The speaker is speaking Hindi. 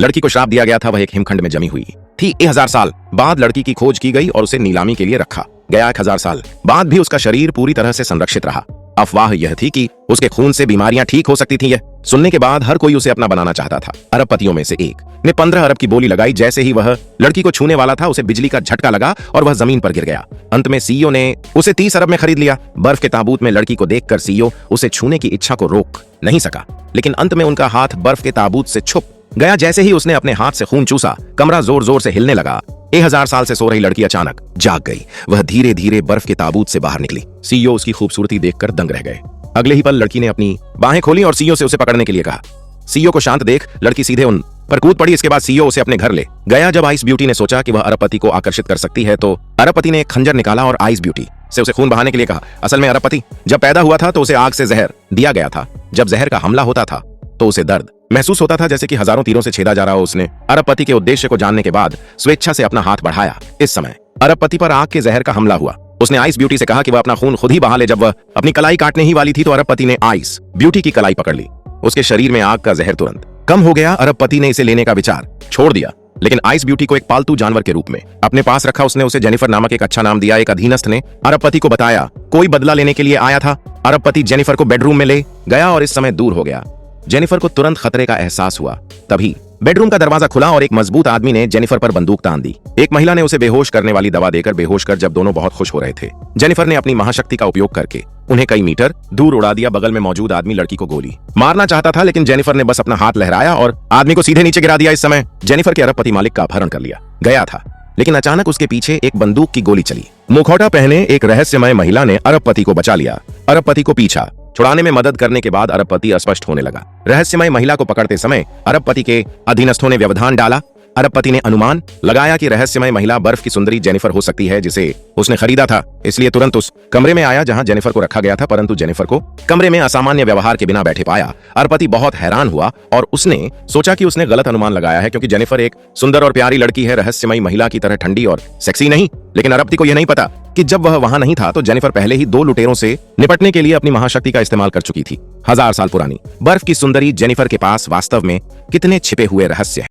लड़की को श्राप दिया गया था, वह एक हिमखंड में जमी हुई थी। 1000 साल बाद लड़की की खोज की गई और उसे नीलामी के लिए रखा गया। 1000 साल बाद भी उसका शरीर पूरी तरह से संरक्षित रहा। अफवाह यह थी कि उसके खून से बीमारियां ठीक हो सकती थीं। यह सुनने के बाद हर कोई उसे अपना बनाना चाहता था। अरबपतियों में से एक ने 15 अरब की बोली लगाई। जैसे ही वह लड़की को छूने वाला था, उसे बिजली का झटका लगा और वह जमीन पर गिर गया। अंत में सीईओ ने उसे 30 अरब में खरीद लिया। बर्फ के ताबूत में लड़की को देखकर सीईओ उसे छूने की इच्छा को रोक नहीं सका, लेकिन अंत में उनका हाथ बर्फ के ताबूत से छुप गया। जैसे ही उसने अपने हाथ से खून चूसा, कमरा जोर जोर से हिलने लगा। 1000 साल से सो रही लड़की अचानक जाग गई। वह धीरे धीरे बर्फ के ताबूत से बाहर निकली। सीईओ उसकी खूबसूरती देखकर दंग रह गए। अगले ही पल लड़की ने अपनी बाहें खोली और सीईओ से उसे पकड़ने के लिए कहा। सीईओ को शांत देख लड़की सीधे उन पर कूद पड़ी। इसके बाद सीईओ उसे अपने घर ले गया। जब आइस ब्यूटी ने सोचा कि वह अरबपति को आकर्षित कर सकती है, तो अरबपति ने एक खंजर निकाला और आइस ब्यूटी से उसे खून बहाने के लिए कहा। असल में अरबपति जब पैदा हुआ था तो उसे आग से जहर दिया गया था। जब जहर का हमला होता था तो उसे दर्द महसूस होता था, जैसे कि हजारों तीरों से छेदा जा रहा हो। उसने अरबपति के उद्देश्य को जानने के बाद स्वेच्छा से अपना हाथ बढ़ाया। इस समय अरबपति पर आग के जहर का हमला हुआ। उसने आइस ब्यूटी से कहा कि वह अपना खून खुद ही बहा ले। जब वह अपनी कलाई काटने ही वाली थी तो अरबपति ने आइस ब्यूटी की कलाई पकड़ ली। उसके शरीर में आग का जहर तुरंत कम हो गया। अरबपति ने इसे लेने का विचार छोड़ दिया, लेकिन आइस ब्यूटी को एक पालतू जानवर के रूप में अपने पास रखा। उसने उसे जेनिफर नामक एक अच्छा नाम दिया। एक अधीनस्थ ने अरबपति को बताया कोई बदला लेने के लिए आया था। अरबपति जेनिफर को बेडरूम में ले गया और इस समय दूर हो गया। जेनिफर को तुरंत खतरे का एहसास हुआ। तभी बेडरूम का दरवाजा खुला और एक मजबूत आदमी ने जेनिफर पर बंदूक तान दी। एक महिला ने उसे बेहोश करने वाली दवा देकर बेहोश कर जब दोनों बहुत खुश हो रहे थे, जेनिफर ने अपनी महाशक्ति का उपयोग करके उन्हें कई मीटर दूर उड़ा दिया। बगल में मौजूद आदमी लड़की को गोली मारना चाहता था, लेकिन जेनिफर ने बस अपना हाथ लहराया और आदमी को सीधे नीचे गिरा दिया। इस समय जेनिफर के अरबपति मालिक का अपहरण कर लिया गया था, लेकिन अचानक उसके पीछे एक बंदूक की गोली चली। मुखौटा पहने एक रहस्यमय महिला ने अरबपति को बचा लिया। अरबपति को पीछा छुड़ाने में मदद करने के बाद अरबपति अस्पष्ट होने लगा। रहस्यमय महिला को पकड़ते समय अरबपति के अधीनस्थों ने व्यवधान डाला। अरबपति ने अनुमान लगाया कि रहस्यमय महिला बर्फ की सुंदरी जेनिफर हो सकती है, जिसे उसने खरीदा था। इसलिए तुरंत उस कमरे में आया जहां जेनिफर को रखा गया था, परंतु जेनिफर को कमरे में असामान्य व्यवहार के बिना बैठे पाया। अरबपति बहुत हैरान हुआ और उसने सोचा कि उसने गलत अनुमान लगाया है, क्योंकि जेनिफर एक सुंदर और प्यारी लड़की है, रहस्यमय महिला की तरह ठंडी और सेक्सी नहीं। लेकिन अरबपति को यह नहीं पता कि जब वह वहां नहीं था तो जेनिफर पहले ही 2 लुटेरों से निपटने के लिए अपनी महाशक्ति का इस्तेमाल कर चुकी थी। 1000 साल पुरानी बर्फ की सुंदरी जेनिफर के पास वास्तव में कितने छिपे हुए रहस्य हैं।